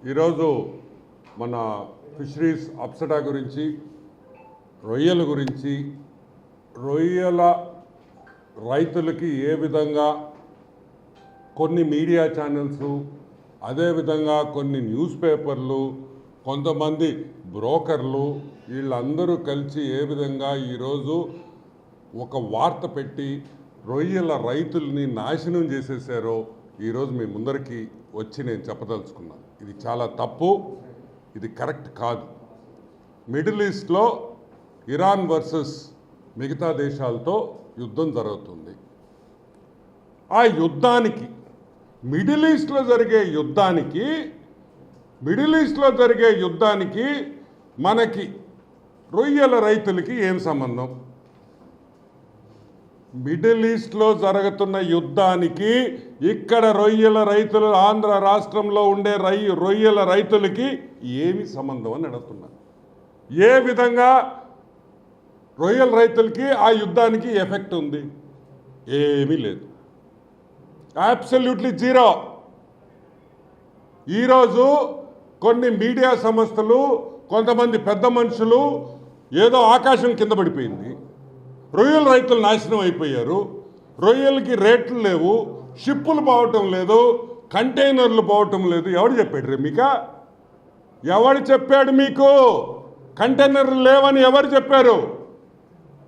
ఈరోజు మన ఫిషరీస్ అప్సడా గురించి, రొయ్యల గురించి, రొయ్యల రైతులకి ఏ విధంగా కొన్ని మీడియా ఛానల్స్, అదేవిధంగా కొన్ని న్యూస్ పేపర్లు, కొంతమంది బ్రోకర్లు వీళ్ళందరూ కలిసి ఏ విధంగా ఈరోజు ఒక వార్త పెట్టి రొయ్యల రైతుల్ని నాశనం చేసేసారో ఈరోజు మీ ముందరికి వచ్చి నేను చెప్పదలుచుకున్నాను. ఇది చాలా తప్పు, ఇది కరెక్ట్ కాదు. మిడిల్ ఈస్ట్లో ఇరాన్ వర్సెస్ మిగతా దేశాలతో యుద్ధం జరుగుతుంది. ఆ యుద్ధానికి మిడిల్ ఈస్ట్లో జరిగే యుద్ధానికి మనకి రొయ్యల రైతులకి ఏం సంబంధం? మిడిల్ ఈస్ట్లో జరుగుతున్న యుద్ధానికి ఇక్కడ రొయ్యల రైతులు, ఆంధ్ర రాష్ట్రంలో ఉండే రొయ్యల రైతులకి ఏమి సంబంధం అని అడుగుతున్నారు. ఏ విధంగా రొయ్యల రైతులకి ఆ యుద్ధానికి ఎఫెక్ట్ ఉంది? ఏమీ లేదు, అబ్సల్యూట్లీ జీరో. ఈరోజు కొన్ని మీడియా సంస్థలు, కొంతమంది పెద్ద మనుషులు ఏదో ఆకాశం కింద పడిపోయింది, రొయ్యల రైతులు నాశనం అయిపోయారు, రొయ్యలకి రేట్లు లేవు, షిప్పులు పోవటం లేదు, కంటైనర్లు పోవటం లేదు. ఎవడు చెప్పాడు మీకు? ఎవడు చెప్పాడు మీకు? కంటైనర్లు లేవని ఎవరు చెప్పారు?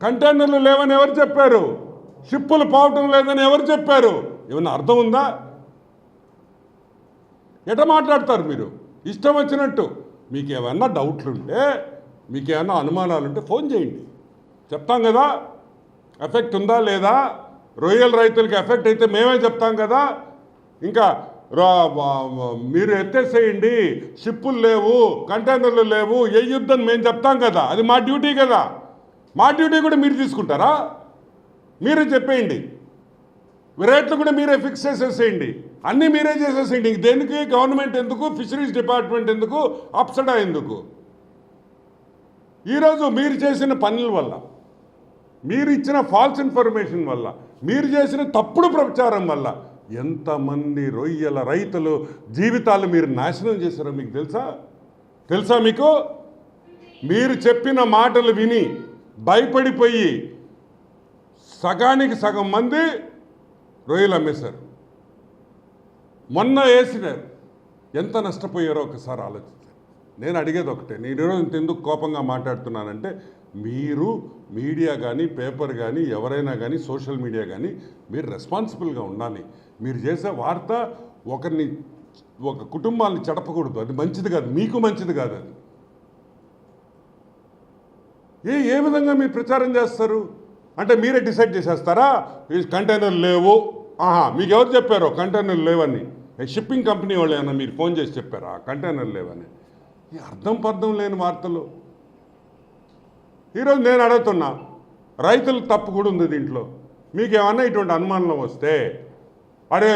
కంటైనర్లు లేవని ఎవరు చెప్పారు? షిప్పులు పోవటం లేదని ఎవరు చెప్పారు? ఏమన్నా అర్థం ఉందా? ఎట మాట్లాడతారు మీరు ఇష్టం వచ్చినట్టు? మీకు ఏమన్నా డౌట్లుంటే, మీకు ఏమన్నా అనుమానాలుంటే ఫోన్ చేయండి, చెప్తాం కదా. ఎఫెక్ట్ ఉందా లేదా? రొయ్యల రైతులకి ఎఫెక్ట్ అయితే మేమే చెప్తాం కదా. ఇంకా మీరు ఎత్తేసేయండి, షిప్పులు లేవు, కంటైనర్లు లేవు, ఏ యుద్ధం మేము చెప్తాం కదా. అది మా డ్యూటీ కదా. మా డ్యూటీ కూడా మీరు తీసుకుంటారా? మీరే చెప్పేయండి, రేట్లు కూడా మీరే ఫిక్స్ చేసేసేయండి, అన్నీ మీరే చేసేసేయండి. ఇంక దేనికి గవర్నమెంట్ ఎందుకు? ఫిషరీస్ డిపార్ట్మెంట్ ఎందుకు? అప్సడా ఎందుకు? ఈరోజు మీరు చేసిన పనుల వల్ల, మీరు ఇచ్చిన ఫాల్స్ ఇన్ఫర్మేషన్ వల్ల, మీరు చేసిన తప్పుడు ప్రచారం వల్ల ఎంతమంది రొయ్యల రైతులు జీవితాలు మీరు నాశనం చేశారో మీకు తెలుసా మీకు? మీరు చెప్పిన మాటలు విని భయపడిపోయి సగానికి సగం మంది రొయ్యలు అమ్మేశారు. మొన్న వేసినారు, ఎంత నష్టపోయారో ఒకసారి ఆలోచించారు. నేను అడిగేది ఒకటే, నేను ఈరోజు ఎందుకు కోపంగా మాట్లాడుతున్నానంటే, మీరు మీడియా కానీ, పేపర్ కానీ, ఎవరైనా కానీ, సోషల్ మీడియా కానీ, మీరు రెస్పాన్సిబుల్గా ఉండాలి. మీరు చేసే వార్త ఒక కుటుంబాన్ని చెడపకూడదు. అది మంచిది కాదు, మీకు మంచిది కాదు. అది ఏ విధంగా మీరు ప్రచారం చేస్తారు అంటే మీరే డిసైడ్ చేసేస్తారా? ఈ కంటైనర్లు లేవు, మీకు ఎవరు చెప్పారో కంటైనర్లు లేవని? షిప్పింగ్ కంపెనీ వాళ్ళు ఏమన్నా మీరు ఫోన్ చేసి చెప్పారా కంటైనర్లు లేవని? ఈ అర్థం లేని వార్తలు. ఈరోజు నేను అడుగుతున్నా, రైతులు తప్పు కూడా ఉంది దీంట్లో. మీకు ఏమన్నా ఇటువంటి అనుమానం వస్తే, అరే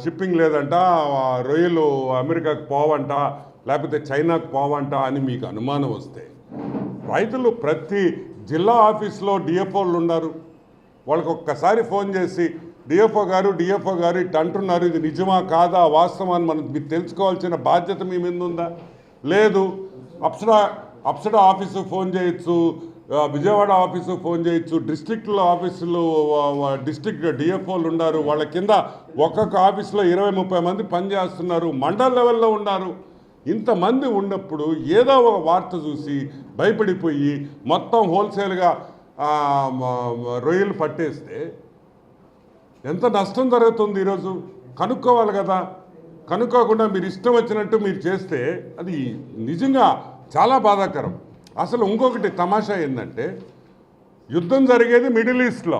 షిప్పింగ్ లేదంట, రొయ్యలు అమెరికాకు పోవంట, లేకపోతే చైనాకు పోవంట అని మీకు అనుమానం వస్తే, రైతులు ప్రతి జిల్లా ఆఫీస్లో డిఎఫ్ఓలు ఉన్నారు, వాళ్ళకి ఒక్కసారి ఫోన్ చేసి డిఎఫ్ఓ గారు ఇట్లా అంటున్నారు, ఇది నిజమా కాదా, వాస్తవాన్ని మనం మీరు తెలుసుకోవాల్సిన బాధ్యత మీ మీద ఉందా? లేదు. అప్సడా ఆఫీసు ఫోన్ చేయొచ్చు, విజయవాడ ఆఫీసు ఫోన్ చేయొచ్చు, డిస్ట్రిక్ట్లో ఆఫీసులు, డిస్ట్రిక్ట్ డిఎఫ్ఓలు ఉన్నారు, వాళ్ళ కింద ఒక్కొక్క ఆఫీసులో 20-30 మంది పనిచేస్తున్నారు, మండల లెవెల్లో ఉన్నారు. ఇంతమంది ఉన్నప్పుడు ఏదో ఒక వార్త చూసి భయపడిపోయి మొత్తం హోల్సేల్గా రొయ్యలు పట్టేస్తే ఎంత నష్టం జరుగుతుంది? ఈరోజు కనుక్కోవాలి కదా. కనుక్కోకుండా మీరు ఇష్టం వచ్చినట్టు మీరు చేస్తే అది నిజంగా చాలా బాధాకరం. అసలు ఇంకొకటి తమాషా ఏంటంటే, యుద్ధం జరిగేది మిడిల్ ఈస్ట్లో,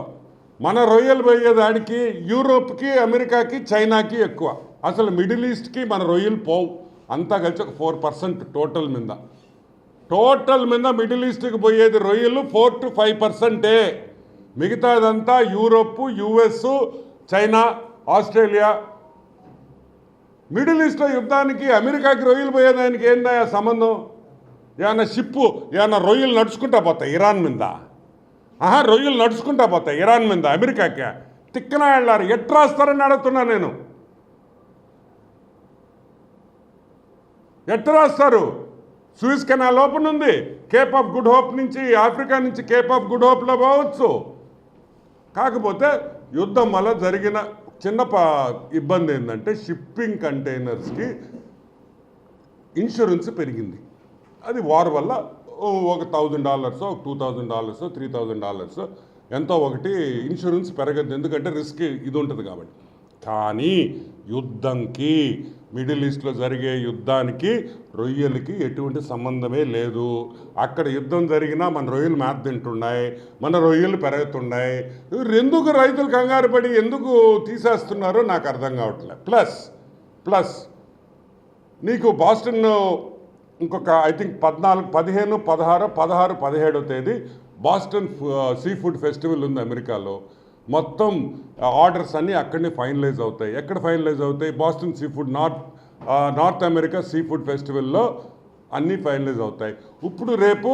మన రొయ్యలు పోయేదానికి యూరోప్కి, అమెరికాకి, చైనాకి ఎక్కువ. అసలు మిడిల్ ఈస్ట్కి మన రొయ్యలు పోవు, అంతా కలిసి ఒక 4% టోటల్ మీద మిడిల్ ఈస్ట్కి పోయేది రొయ్యలు 4 to 5%. మిగతాదంతా Europe, US, China, Australia. Middle ఈస్ట్లో యుద్ధానికి అమెరికాకి రొయ్యలు పోయేదానికి ఏందా సంబంధం? ఏమన్నా షిప్పు, ఏమన్నా రొయ్యలు నడుచుకుంటా పోతాయి ఇరాన్ మీద? రొయ్యలు నడుచుకుంటా పోతాయి ఇరాన్ మీద అమెరికాకి? తిక్కన వెళ్ళారు, ఎట్రాస్తారని అడుగుతున్నా నేను. ఎట్లా రాస్తారు? సూయిజ్ కెనాల్ ఓపెన్ ఉంది, కేప్ ఆఫ్ గుడ్ హోప్ నుంచి, ఆఫ్రికా నుంచి కేప్ ఆఫ్ గుడ్ హోప్లో పోవచ్చు. కాకపోతే యుద్ధం వల్ల జరిగిన చిన్న ఇబ్బంది ఏంటంటే షిప్పింగ్ కంటైనర్స్కి ఇన్సూరెన్స్ పెరిగింది. అది వార్ వల్ల ఒక $1,000, ఒక $2,000, $3,000 ఎంతో ఒకటి ఇన్సూరెన్స్ పెరగదు, ఎందుకంటే రిస్క్ ఇది ఉంటుంది కాబట్టి. కానీ యుద్ధంకి, మిడిల్ ఈస్ట్లో జరిగే యుద్ధానికి రొయ్యలకి ఎటువంటి సంబంధమే లేదు. అక్కడ యుద్ధం జరిగినా మన రొయ్యలు మేత తింటున్నాయి, మన రొయ్యలు పెరుగుతున్నాయి. ఎందుకు రైతులు కంగారు పడి ఎందుకు తీసేస్తున్నారో నాకు అర్థం కావట్లేదు. ప్లస్ నీకు బాస్టన్ ఇంకొక ఐ థింక్ 14, 15, 16, 17వ తేదీ బాస్టన్ సీ ఫుడ్ ఫెస్టివల్ ఉంది అమెరికాలో. మొత్తం ఆర్డర్స్ అన్నీ అక్కడనే ఫైనలైజ్ అవుతాయి. ఎక్కడ ఫైనలైజ్ అవుతాయి? Boston seafood North America seafood ఫెస్టివల్లో అన్నీ ఫైనలైజ్ అవుతాయి. ఇప్పుడు రేపు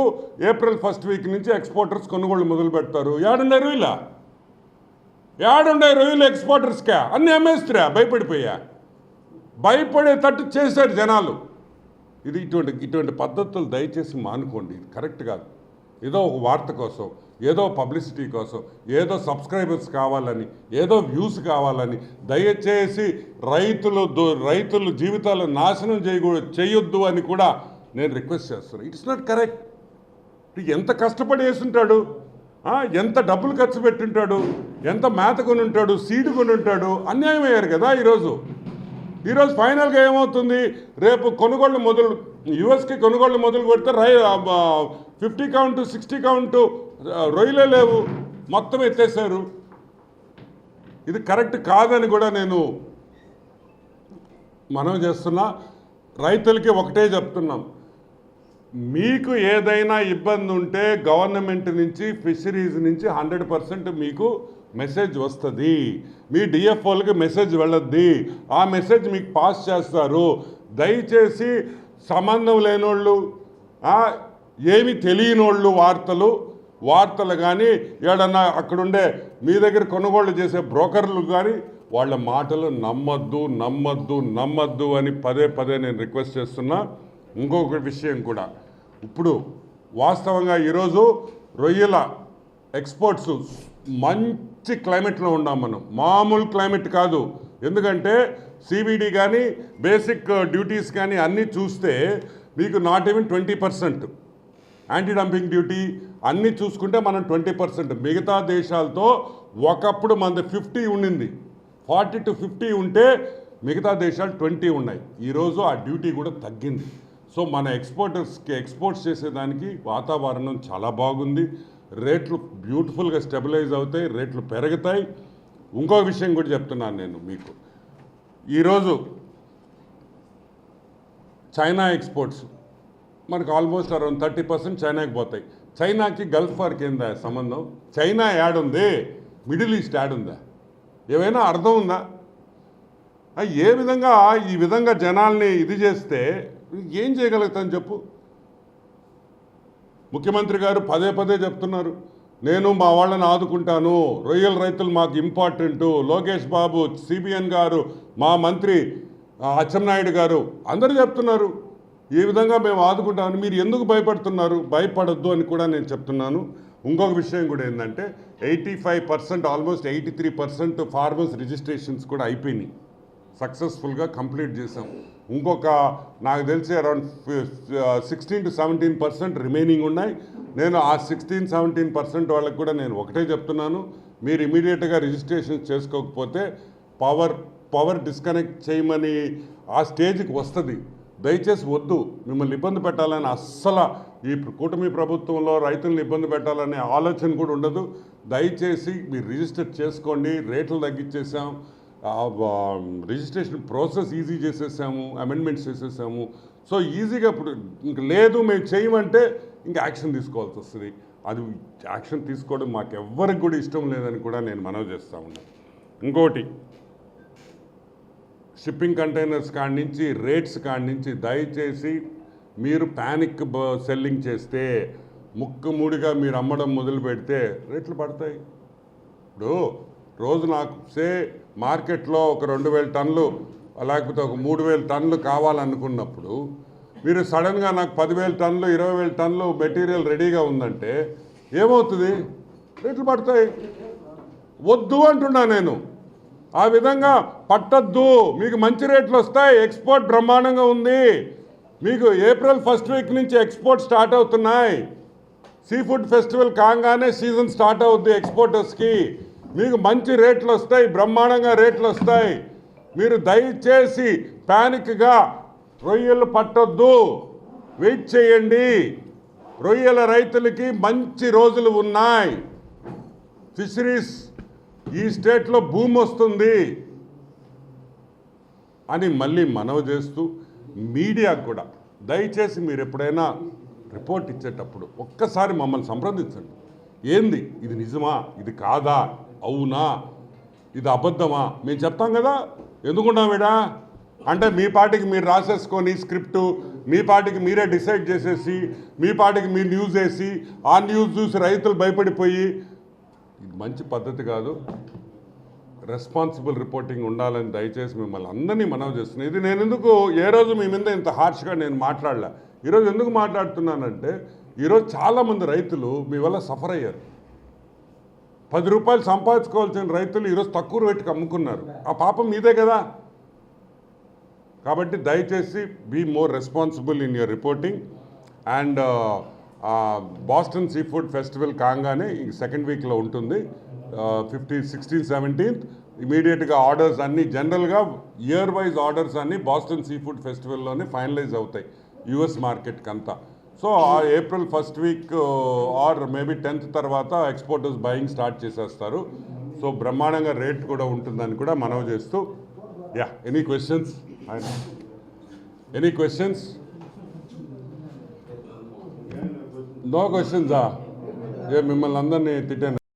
ఏప్రిల్ 1st వీక్ నుంచి ఎక్స్పోర్టర్స్ కొనుగోళ్ళు మొదలు పెడతారు. ఏడుండే రొయ్యలు ఎక్స్పోర్టర్స్కా? అన్నీ అమ్మేస్తురా, భయపడేటట్టు చేశారు జనాలు. ఇది ఇటువంటి పద్ధతులు దయచేసి మానుకోండి, ఇది కరెక్ట్ కాదు. ఏదో ఒక వార్త కోసం, ఏదో పబ్లిసిటీ కోసం, ఏదో సబ్స్క్రైబర్స్ కావాలని, ఏదో వ్యూస్ కావాలని దయచేసి రైతులు జీవితాలను నాశనం చేయొద్దు అని కూడా నేను రిక్వెస్ట్ చేస్తున్నాను. It's not correct. ఎంత కష్టపడి వేసుంటాడు, ఎంత డబ్బులు ఖర్చు పెట్టుంటాడు, ఎంత మేత కొని ఉంటాడు, సీడ్ కొని ఉంటాడు. అన్యాయం అయ్యారు కదా ఈరోజు ఫైనల్గా ఏమవుతుంది? రేపు యుఎస్కి కొనుగోళ్ళు మొదలు పెడితే 50 కౌంట్ 60 కౌంట్ రొయ్యలే లేవు, మొత్తం ఎత్తేసారు. ఇది కరెక్ట్ కాదని కూడా నేను మనవి చేస్తున్నా. రైతులకి ఒకటే చెప్తున్నాం, మీకు ఏదైనా ఇబ్బంది ఉంటే గవర్నమెంట్ నుంచి, ఫిషరీస్ నుంచి 100% మీకు మెసేజ్ వస్తుంది. మీ డిఎఫ్ఓలకి మెసేజ్ వెళ్ళద్ది, ఆ మెసేజ్ మీకు పాస్ చేస్తారు. దయచేసి సంబంధం లేనోళ్ళు, ఏమి తెలియనోళ్ళు వార్తలు కానీ, ఏడన్నా అక్కడుండే మీ దగ్గర కొనుగోళ్ళు చేసే బ్రోకర్లు కానీ వాళ్ళ మాటలు నమ్మద్దు అని పదే నేను రిక్వెస్ట్ చేస్తున్నా. ఇంకొక విషయం కూడా, ఇప్పుడు వాస్తవంగా ఈరోజు రొయ్యల ఎక్స్పోర్ట్స్ మంచి క్లైమేట్లో ఉన్నాం మనం, మామూలు క్లైమేట్ కాదు. ఎందుకంటే సిబిడి కానీ, బేసిక్ డ్యూటీస్ కానీ అన్నీ చూస్తే మీకు not even 20%. Anti dumping duty అన్నీ చూసుకుంటే మనం 20%. మిగతా దేశాలతో ఒకప్పుడు మనది 50 ఉండింది, 40 to 50 ఉంటే మిగతా దేశాలు 20 ఉన్నాయి. ఈరోజు ఆ డ్యూటీ కూడా తగ్గింది. సో మన ఎక్స్పోర్టర్స్కి ఎక్స్పోర్ట్స్ చేసేదానికి వాతావరణం చాలా బాగుంది. రేట్లు బ్యూటిఫుల్గా స్టెబిలైజ్ అవుతాయి, రేట్లు పెరుగుతాయి. ఇంకో విషయం కూడా చెప్తున్నాను నేను మీకు. ఈరోజు చైనా ఎక్స్పోర్ట్స్ మనకు ఆల్మోస్ట్ అరౌండ్ 30% చైనాకి పోతాయి. చైనాకి గల్ఫ్ వార్కి ఏందా సంబంధం? చైనా యాడుంది, మిడిల్ ఈస్ట్ యాడుందా? ఏమైనా అర్థం ఉందా? ఈ విధంగా జనాల్ని ఇది చేస్తే ఏం చేయగలుగుతాను చెప్పు? ముఖ్యమంత్రి గారు పదే చెప్తున్నారు, నేను మా వాళ్ళని ఆదుకుంటాను, రొయ్యల రైతులు మాకు ఇంపార్టెంటు. లోకేష్ బాబు, సిబిఎన్ గారు, మా మంత్రి అచ్చెన్నాయుడు గారు అందరూ చెప్తున్నారు ఈ విధంగా మేము ఆదుకుంటామని. మీరు ఎందుకు భయపడుతున్నారు? భయపడొద్దు అని కూడా నేను చెప్తున్నాను. ఇంకొక విషయం కూడా ఏంటంటే 85%, ఆల్మోస్ట్ 83% ఫార్మర్స్ రిజిస్ట్రేషన్స్ కూడా అయిపోయినాయి, సక్సెస్ఫుల్గా కంప్లీట్ చేసాం. ఇంకొక నాకు తెలిసి అరౌండ్ 16 to 17% రిమైనింగ్ ఉన్నాయి. నేను ఆ 16-17% వాళ్ళకి కూడా నేను ఒకటే చెప్తున్నాను, మీరు ఇమీడియట్గా రిజిస్ట్రేషన్ చేసుకోకపోతే పవర్ డిస్కనెక్ట్ చేయమని ఆ స్టేజ్కి వస్తుంది. దయచేసి వద్దు, మిమ్మల్ని ఇబ్బంది పెట్టాలని అస్సలు ఈ కూటమి ప్రభుత్వంలో రైతులను ఇబ్బంది పెట్టాలనే ఆలోచన కూడా ఉండదు. దయచేసి మీరు రిజిస్టర్ చేసుకోండి. రేట్లు తగ్గించేసాం, రిజిస్ట్రేషన్ ప్రాసెస్ ఈజీ చేసేసాము, అమెండ్మెంట్స్ చేసేసాము. సో ఈజీగా ఇప్పుడు ఇంక లేదు మేము చేయమంటే ఇంకా యాక్షన్ తీసుకోవాల్సి వస్తుంది. అది యాక్షన్ తీసుకోవడం మాకు ఎవ్వరికి కూడా ఇష్టం లేదని కూడా నేను మనవి చేస్తూ ఉన్నాను. ఇంకోటి, షిప్పింగ్ కంటైనర్స్ కాడి నుంచి, రేట్స్ కాడి నుంచి దయచేసి మీరు ప్యానిక్ సెల్లింగ్ చేస్తే, ముక్కుముడిగా మీరు అమ్మడం మొదలు పెడితే రేట్లు పడతాయి. ఇప్పుడు రోజు నాకు మార్కెట్లో ఒక 2,000 టన్నులు లేకపోతే ఒక 3,000 టన్నులు కావాలనుకున్నప్పుడు మీరు సడన్గా నాకు 10,000 టన్నులు 20,000 టన్నులు మెటీరియల్ రెడీగా ఉందంటే ఏమవుతుంది? రేట్లు పడతాయి. వద్దు అంటున్నా నేను. ఆ విధంగా పట్టద్దు. మీకు మంచి రేట్లు వస్తాయి. ఎక్స్పోర్ట్ బ్రహ్మాండంగా ఉంది. మీకు ఏప్రిల్ 1st వీక్ నుంచి ఎక్స్పోర్ట్ స్టార్ట్ అవుతున్నాయి. సీ ఫుడ్ ఫెస్టివల్ కాగానే సీజన్ స్టార్ట్ అవుద్ది ఎక్స్పోర్టర్స్కి. మీకు మంచి రేట్లు వస్తాయి, బ్రహ్మాండంగా రేట్లు వస్తాయి. మీరు దయచేసి ప్యానిక్గా రొయ్యలు పట్టొద్దు, వెయిట్ చేయండి. రొయ్యల రైతులకి మంచి రోజులు ఉన్నాయి. ఫిషరీస్ ఈ స్టేట్లో భూమి వస్తుంది అని మళ్ళీ మనవి చేస్తూ మీడియాకు కూడా దయచేసి మీరు ఎప్పుడైనా రిపోర్ట్ ఇచ్చేటప్పుడు ఒక్కసారి మమ్మల్ని సంప్రదించండి. ఏంది ఇది, నిజమా, ఇది కాదా, అవునా, ఇది అబద్ధమా మేము చెప్తాం కదా. ఎందుకున్నాం ఇడా అంటే మీ పార్టీకి మీరు రాసేసుకొని స్క్రిప్టు మీ పార్టీకి మీరే డిసైడ్ చేసేసి మీ పార్టీకి మీరు న్యూస్ వేసి ఆ న్యూస్ చూసి రైతులు భయపడిపోయి, ఇది మంచి పద్ధతి కాదు. రెస్పాన్సిబుల్ రిపోర్టింగ్ ఉండాలని దయచేసి మిమ్మల్ని అందరినీ మనవి చేస్తున్నాను. ఇది నేను ఎందుకు ఏ రోజు మీ మీద ఇంత హార్ష్గా నేను మాట్లాడలే. ఈరోజు ఎందుకు మాట్లాడుతున్నానంటే ఈరోజు చాలామంది రైతులు మీ వల్ల సఫర్ అయ్యారు. 10 రూపాయలు సంపాదించుకోవాల్సిన రైతులు ఈరోజు తక్కువ రేటుకి అమ్ముకున్నారు. ఆ పాపం మీదే కదా. కాబట్టి దయచేసి be more responsible in your reporting. And Boston seafood festival కాగానే ఈ 2nd వీక్లో ఉంటుంది. 15, 16, 17 ఇమీడియట్గా ఆర్డర్స్ అన్నీ జనరల్గా ఇయర్ వైజ్ ఆర్డర్స్ అన్నీ బాస్టన్ సీ ఫుడ్ ఫెస్టివల్లోనే ఫైనలైజ్ అవుతాయి యుఎస్ మార్కెట్కి అంతా. So April 1st week or maybe 10th తర్వాత ఎక్స్పోర్టర్స్ బయింగ్ స్టార్ట్ చేసేస్తారు. సో బ్రహ్మాండంగా రేట్ కూడా ఉంటుందని కూడా మనవి చేస్తూ, yeah, any questions? Any questions? No క్వశ్చన్సా? ఏ మిమ్మల్ని అందరినీ తిట్టాను.